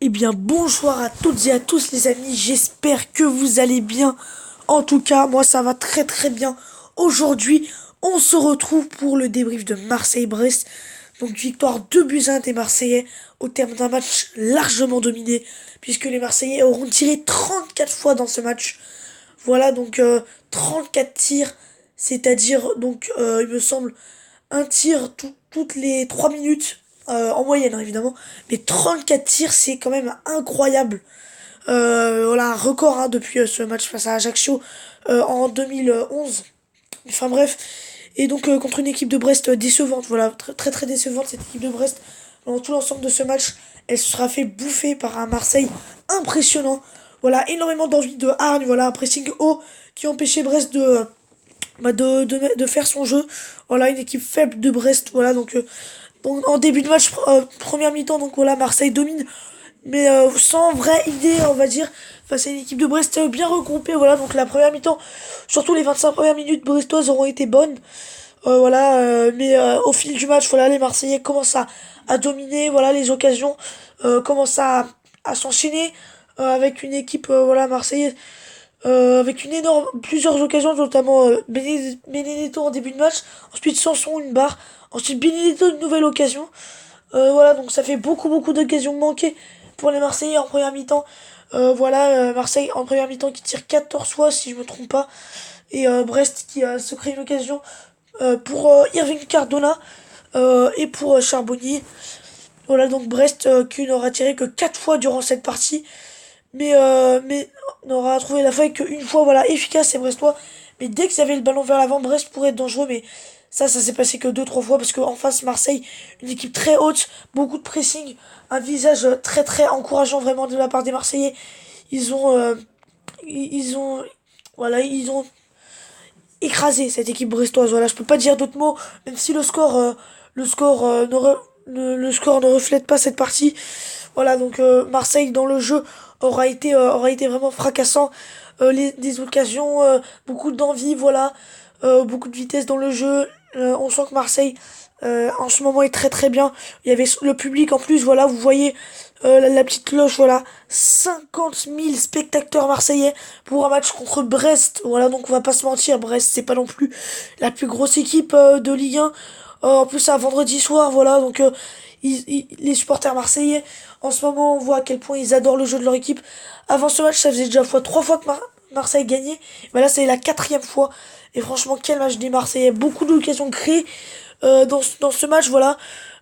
Eh bien, bonjour à toutes et à tous les amis, j'espère que vous allez bien. En tout cas, moi ça va très très bien. Aujourd'hui, on se retrouve pour le débrief de Marseille-Brest. Donc victoire 2 buts à 1 des Marseillais au terme d'un match largement dominé, puisque les Marseillais auront tiré 34 fois dans ce match. Voilà donc 34 tirs, c'est-à-dire donc il me semble un tir toutes les 3 minutes, en moyenne hein, évidemment, mais 34 tirs c'est quand même incroyable. Voilà un record hein, depuis ce match face à Ajaccio en 2011. Enfin bref, et donc contre une équipe de Brest décevante, voilà, très très, très décevante cette équipe de Brest. Dans tout l'ensemble de ce match, elle se sera fait bouffer par un Marseille impressionnant. Voilà, énormément d'envie de hargne, voilà, un pressing haut qui empêchait Brest de faire son jeu. Voilà, une équipe faible de Brest, voilà, donc en début de match, première mi-temps, donc voilà, Marseille domine, mais sans vraie idée, on va dire, face à une équipe de Brest bien regroupée, voilà, donc la première mi-temps, surtout les 25 premières minutes brestoises auront été bonnes, voilà, mais au fil du match, voilà, les Marseillais commencent à dominer, voilà, les occasions commencent à s'enchaîner avec une équipe, voilà, marseillaise avec plusieurs occasions, notamment Benedetto en début de match, ensuite Sanson une barre, ensuite Benedetto une nouvelle occasion. Voilà, donc ça fait beaucoup d'occasions manquées pour les Marseillais en première mi-temps. Marseille en première mi-temps qui tire 14 fois si je me trompe pas, et Brest qui se crée une occasion pour Irving Cardona et pour Charbonnier. Voilà donc Brest qui n'aura tiré que 4 fois durant cette partie, mais n'aura trouvé la faille qu'une fois, voilà, efficace et brestois. Mais dès qu'ils avaient le ballon vers l'avant, Brest pourrait être dangereux, mais ça s'est passé que deux trois fois, parce qu'en face, Marseille, une équipe très haute, beaucoup de pressing, un visage très très encourageant vraiment de la part des Marseillais. Ils ont, ils ont, voilà, ils ont écrasé cette équipe brestoise. Voilà, je peux pas dire d'autres mots, même si le score le score ne reflète pas cette partie. Voilà, donc Marseille dans le jeu aura été vraiment fracassant. Des occasions, beaucoup d'envie, voilà, beaucoup de vitesse dans le jeu. On sent que Marseille en ce moment est très très bien. Il y avait le public en plus, voilà, vous voyez la petite cloche, voilà, 50 000 spectateurs marseillais pour un match contre Brest. Voilà, donc on va pas se mentir, Brest c'est pas non plus la plus grosse équipe de Ligue 1. En plus, à vendredi soir, voilà, donc les supporters marseillais, en ce moment, on voit à quel point ils adorent le jeu de leur équipe. Avant ce match, ça faisait déjà trois fois que Marseille gagnait. Mais là, c'est la quatrième fois. Et franchement, quel match des Marseillais. Beaucoup d'occasions créées dans ce match, voilà.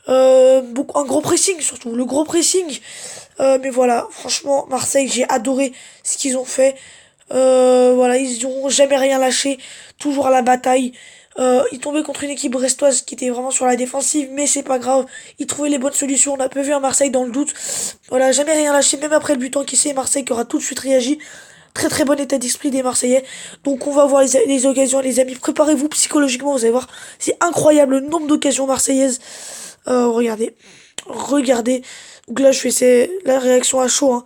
Un gros pressing, surtout. Le gros pressing. Mais voilà, franchement, Marseille, j'ai adoré ce qu'ils ont fait. Voilà, ils n'ont jamais rien lâché. Toujours à la bataille. Ils tombaient contre une équipe brestoise qui était vraiment sur la défensive, mais c'est pas grave. Ils trouvaient les bonnes solutions. On a peu vu un Marseille dans le doute. Voilà, jamais rien lâché, même après le but encaissé. Marseille qui aura tout de suite réagi. Très très bon état d'esprit des Marseillais. Donc on va voir les occasions, les amis. Préparez-vous psychologiquement, vous allez voir. C'est incroyable le nombre d'occasions marseillaises. Regardez. Regardez. Donc là, je fais la réaction à chaud. Hein.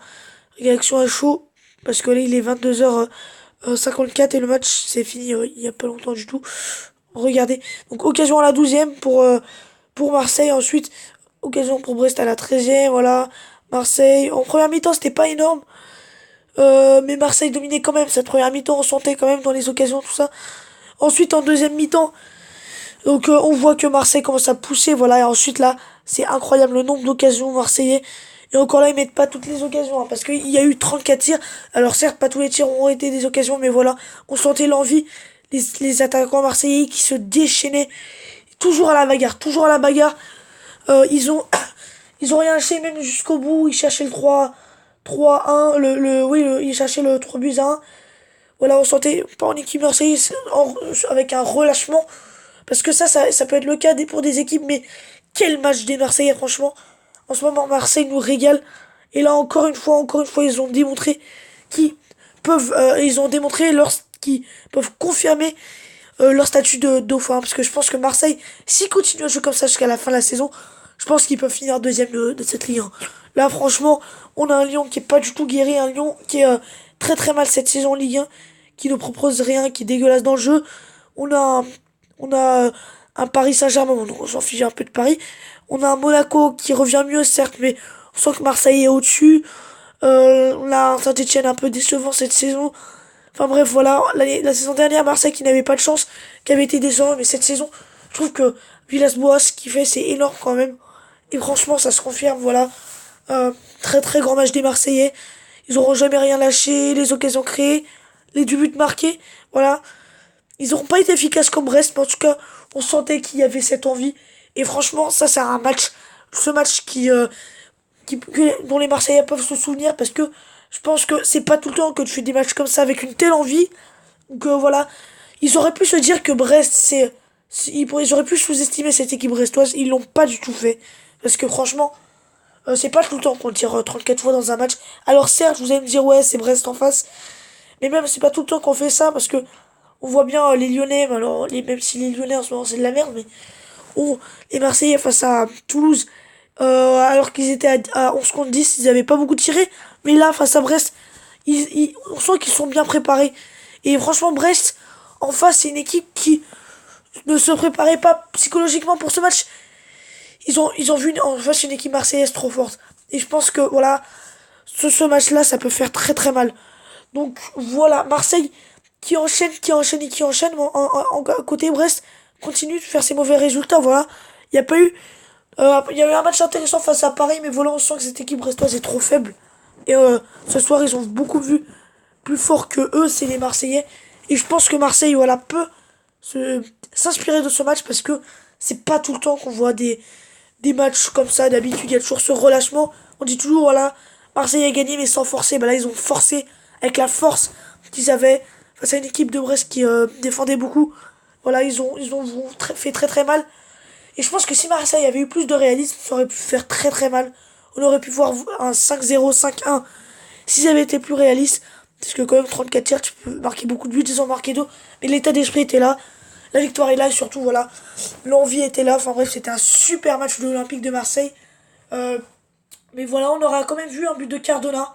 Réaction à chaud. Parce que là, il est 22h54 et le match c'est fini il y a pas longtemps du tout. Regardez. Donc occasion à la 12e pour Marseille. Ensuite, occasion pour Brest à la 13e. Voilà. Marseille. En première mi-temps, c'était pas énorme. Mais Marseille dominait quand même. Cette première mi-temps, on sentait quand même dans les occasions, tout ça. Ensuite, en deuxième mi-temps, donc on voit que Marseille commence à pousser. Voilà. Et ensuite, là, c'est incroyable le nombre d'occasions marseillais. Et encore là, ils mettent pas toutes les occasions, hein, parce qu'il y a eu 34 tirs. Alors certes, pas tous les tirs ont été des occasions, mais voilà, on sentait l'envie. Les attaquants marseillais qui se déchaînaient. Toujours à la bagarre, toujours à la bagarre. Ils ont, ils ont rien lâché, même jusqu'au bout. Ils cherchaient le 3-1, ils cherchaient le 3 buts à 1. Voilà, on sentait pas en équipe marseillaise avec un relâchement. Parce que ça peut être le cas pour des équipes, mais quel match des Marseillais, franchement. En ce moment, Marseille nous régale. Et là, encore une fois, ils ont démontré qu'ils ils ont démontré qu'ils peuvent confirmer leur statut de dauphin. Parce que je pense que Marseille, s'ils continuent à jouer comme ça jusqu'à la fin de la saison, je pense qu'ils peuvent finir deuxième de cette Ligue 1. Là, franchement, on a un Lyon qui est pas du tout guéri, un Lyon qui est très très mal cette saison en Ligue 1, qui ne propose rien, qui est dégueulasse dans le jeu. On a un, on a un Paris Saint-Germain, on s'en fiche un peu de Paris. On a un Monaco qui revient mieux, certes, mais On sent que Marseille est au-dessus. Là, Saint-Etienne un peu décevant cette saison. Enfin bref, voilà, la saison dernière, Marseille qui n'avait pas de chance, qui avait été décevant, mais cette saison, je trouve que Villas-Boas, ce qu'il fait, c'est énorme quand même. Et franchement, ça se confirme, voilà. Très très grand match des Marseillais. Ils auront jamais rien lâché, les occasions créées, les deux buts marqués, voilà. Ils n'auront pas été efficaces comme Brest, mais en tout cas, on sentait qu'il y avait cette envie. Et franchement, ça c'est un match, ce match dont les Marseillais peuvent se souvenir, parce que je pense que c'est pas tout le temps que tu fais des matchs comme ça avec une telle envie. Donc voilà, ils auraient pu se dire que Brest, ils auraient pu sous-estimer cette équipe brestoise, ils l'ont pas du tout fait. Parce que franchement, c'est pas tout le temps qu'on tire 34 fois dans un match. Alors certes, vous allez me dire, ouais, c'est Brest en face. Mais même, c'est pas tout le temps qu'on fait ça, parce que on voit bien les Lyonnais, alors, même si les Lyonnais en ce moment c'est de la merde, mais oh, les Marseillais face à Toulouse, alors qu'ils étaient à 11 contre 10, ils avaient pas beaucoup tiré. Mais là, face à Brest, on sent qu'ils sont bien préparés. Et franchement, Brest, en face, c'est une équipe qui ne se préparait pas psychologiquement pour ce match. Ils ont vu en face une équipe marseillaise trop forte. Et je pense que, voilà, ce match-là, ça peut faire très très mal. Donc voilà, Marseille qui enchaîne, côté Brest continue de faire ses mauvais résultats, voilà. Il y a pas eu, il y a eu un match intéressant face à Paris, mais voilà, on sent que cette équipe brestoise est trop faible. Et ce soir, ils ont beaucoup vu plus fort que eux, c'est les Marseillais. Et je pense que Marseille, voilà, peut s'inspirer de ce match parce que c'est pas tout le temps qu'on voit des matchs comme ça. D'habitude, il y a toujours ce relâchement. On dit toujours, voilà, Marseille a gagné, mais sans forcer. Bah là, ils ont forcé avec la force qu'ils avaient face à une équipe de Brest qui défendait beaucoup. Voilà, fait très très mal. Et je pense que si Marseille avait eu plus de réalisme, ça aurait pu faire très très mal. On aurait pu voir un 5-0, 5-1 s'ils avaient été plus réalistes. Parce que quand même 34 tirs, tu peux marquer beaucoup de buts, ils ont marqué deux. Mais l'état d'esprit était là. La victoire est là et surtout voilà, l'envie était là. Enfin bref, c'était un super match de l'Olympique de Marseille. Euh, mais voilà, on aura quand même vu un but de Cardona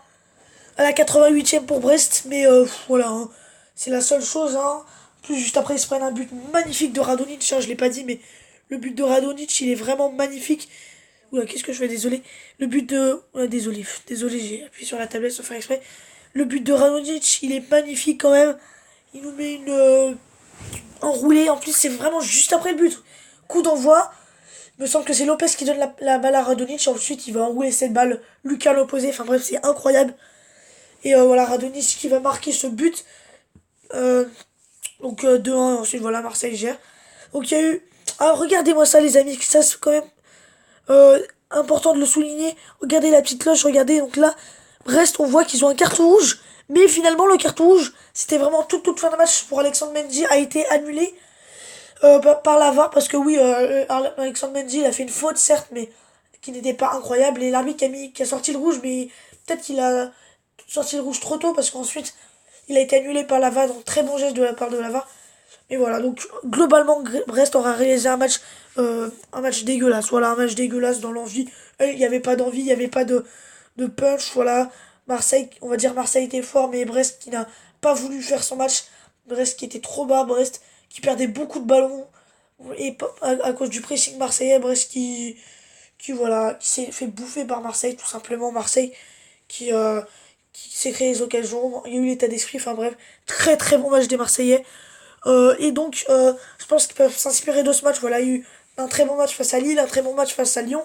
à la 88e pour Brest. Mais voilà, hein, c'est la seule chose. Hein. Plus juste après, ils se prennent un but magnifique de Radonic. Hein, je l'ai pas dit, mais le but de Radonic, il est vraiment magnifique. Oula, qu'est-ce que je fais? Désolé. Le but de... désolé, j'ai appuyé sur la tablette sans faire exprès. Le but de Radonic, il est magnifique quand même. Il nous met une enroulée. En plus, c'est vraiment juste après le but. Coup d'envoi. Il me semble que c'est Lopez qui donne la balle à Radonic. Ensuite, il va enrouler cette balle. Lucas à l'opposé. Enfin bref, c'est incroyable. Et voilà, Radonic qui va marquer ce but. Euh, donc 2-1. Ensuite, voilà, Marseille gère. Donc il y a eu... Ah, regardez-moi ça, les amis. Ça, c'est quand même important de le souligner. Regardez la petite cloche. Regardez. Donc là, Brest, on voit qu'ils ont un carton rouge. Mais finalement, le carton rouge, c'était vraiment toute fin de match pour Alexandre Mendy, a été annulé par la VAR. Parce que oui, Alexandre Mendy, il a fait une faute, certes, mais qui n'était pas incroyable. Et l'arbitre qui a sorti le rouge, mais peut-être qu'il a sorti le rouge trop tôt, parce qu'ensuite, il a été annulé par la VAR. Donc très bon geste de la part de la VAR. Et voilà, donc globalement, Brest aura réalisé un match dégueulasse. Voilà, un match dégueulasse dans l'envie. Il n'y avait pas d'envie, il n'y avait pas de punch. Voilà, Marseille, on va dire Marseille était fort, mais Brest qui n'a pas voulu faire son match. Brest qui était trop bas, Brest qui perdait beaucoup de ballons. Et à cause du pressing marseillais, Brest voilà, qui s'est fait bouffer par Marseille, tout simplement. Marseille qui, euh, qui s'est créé les occasions. Il y a eu l'état d'esprit, enfin bref. Très très bon match des Marseillais. Et donc, je pense qu'ils peuvent s'inspirer de ce match. Voilà, il y a eu un très bon match face à Lille, un très bon match face à Lyon,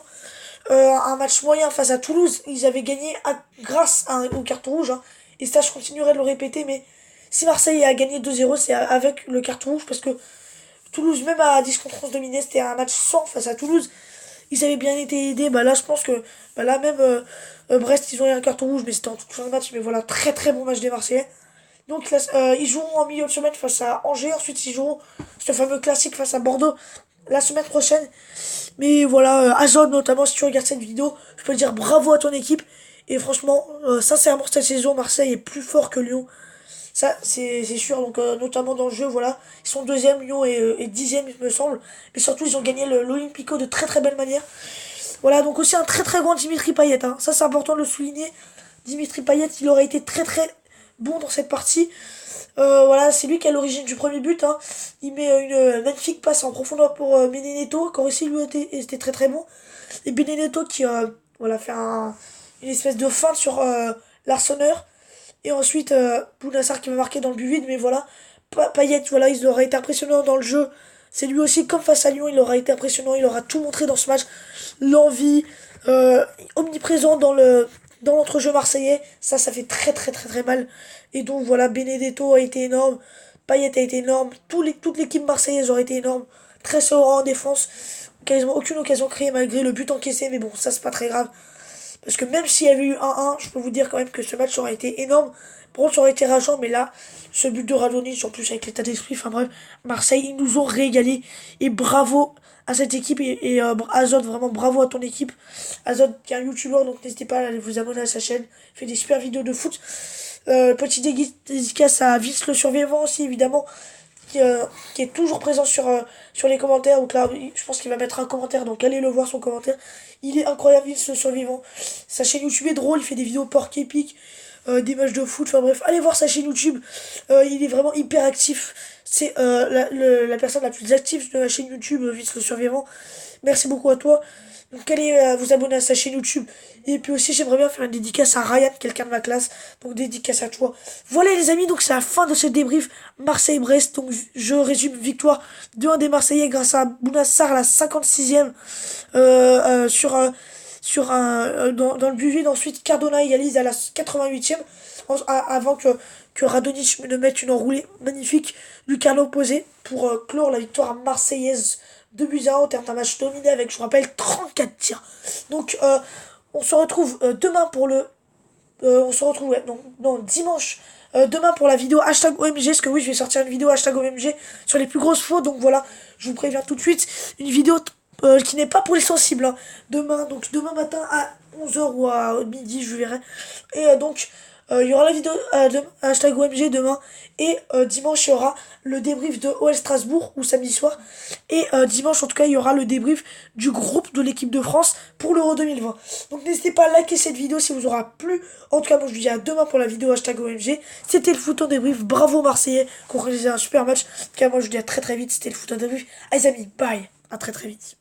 un match moyen face à Toulouse. Ils avaient gagné grâce au carton rouge. Hein. Et ça, je continuerai de le répéter, mais si Marseille a gagné 2-0, c'est avec le carton rouge, parce que Toulouse, même à 10 contre 11 dominé, c'était un match sans face à Toulouse. Ils avaient bien été aidés. Bah là, je pense que là même Brest, ils ont eu un carton rouge, mais c'était en toute fin de match. Mais voilà, très très bon match des Marseillais. Donc là, ils joueront en milieu de semaine face à Angers. Ensuite, ils joueront ce fameux classique face à Bordeaux la semaine prochaine. Mais voilà, Azon notamment, si tu regardes cette vidéo, je peux te dire bravo à ton équipe. Et franchement, sincèrement, cette saison, Marseille est plus fort que Lyon. Ça, c'est sûr. Donc, notamment dans le jeu, voilà. Ils sont deuxième, Lyon est dixième, il me semble. Mais surtout, ils ont gagné l'Olympico de très très belle manière. Voilà, donc aussi un très très grand Dimitri Payet. Hein. Ça, c'est important de le souligner. Dimitri Payet, il aurait été très très bon dans cette partie. Voilà, c'est lui qui est à l'origine du premier but. Hein. Il met une magnifique passe en profondeur pour Benedetto. Encore ici, lui était très très bon. Et Benedetto qui voilà, faire une espèce de feinte sur l'Arseneur. Et ensuite, Bounassar qui va marquer dans le but vide, mais voilà. Payet, voilà, il aura été impressionnant dans le jeu. C'est lui aussi, comme face à Lyon, il aura été impressionnant, il aura tout montré dans ce match. L'envie, euh, omniprésent dans l'entrejeu marseillais. Ça fait très très très très mal. Et donc voilà, Benedetto a été énorme, Payet a été énorme, toute l'équipe marseillaise aurait été énorme. Très serein en défense, quasiment aucune occasion créée malgré le but encaissé, mais bon, ça c'est pas très grave. Parce que même s'il y avait eu 1-1, je peux vous dire quand même que ce match aurait été énorme. Par contre, ça aurait été rageant, mais là, ce but de Radonjic, en plus avec l'état d'esprit, enfin bref, Marseille, ils nous ont régalé. Et bravo à cette équipe et Azot, vraiment bravo à ton équipe. Azot qui est un youtubeur, donc n'hésitez pas à aller vous abonner à sa chaîne. Il fait des super vidéos de foot. Petit dédicace à Vince le survivant aussi, évidemment, qui est toujours présent sur les commentaires. Donc là, je pense qu'il va mettre un commentaire, donc allez le voir son commentaire. Il est incroyable, Vince le survivant. Sa chaîne YouTube est drôle, il fait des vidéos porc épiques, des matchs de foot, enfin bref, allez voir sa chaîne YouTube. Il est vraiment hyper actif. C'est la personne la plus active de la chaîne YouTube, Vince le survivant. Merci beaucoup à toi. Donc allez vous abonner à sa chaîne YouTube. Et puis aussi j'aimerais bien faire une dédicace à Ryan, quelqu'un de ma classe. Donc dédicace à toi. Voilà les amis, donc c'est la fin de ce débrief Marseille-Brest. Donc je résume, victoire 2-1 des Marseillais grâce à Bounassar à la 56e dans le but vide. Ensuite Cardona égalise à la 88e avant que Radonjic ne mette une enroulée magnifique du carreau opposé pour clore la victoire marseillaise 2-1 au terme d'un match dominé avec, je vous rappelle, 34 tirs. Donc, on se retrouve demain pour le... on se retrouve, ouais, non, dimanche, demain pour la vidéo hashtag OMG, parce que oui, je vais sortir une vidéo hashtag OMG sur les plus grosses fautes, donc voilà, je vous préviens tout de suite, une vidéo qui n'est pas pour les sensibles, hein. Demain matin à 11 h ou à midi, je verrai. Et donc, il y aura la vidéo de hashtag OMG demain. Et dimanche, il y aura le débrief de OL Strasbourg, ou samedi soir. Et dimanche, en tout cas, il y aura le débrief du groupe de l'équipe de France pour l'Euro 2020. Donc n'hésitez pas à liker cette vidéo si vous aura plu. En tout cas, moi je vous dis à demain pour la vidéo hashtag OMG. C'était le foot en débrief. Bravo Marseillais qui ont réalisé un super match. En tout cas, moi je vous dis à très très vite. C'était le foot en débrief. Allez les amis, bye. À très très vite.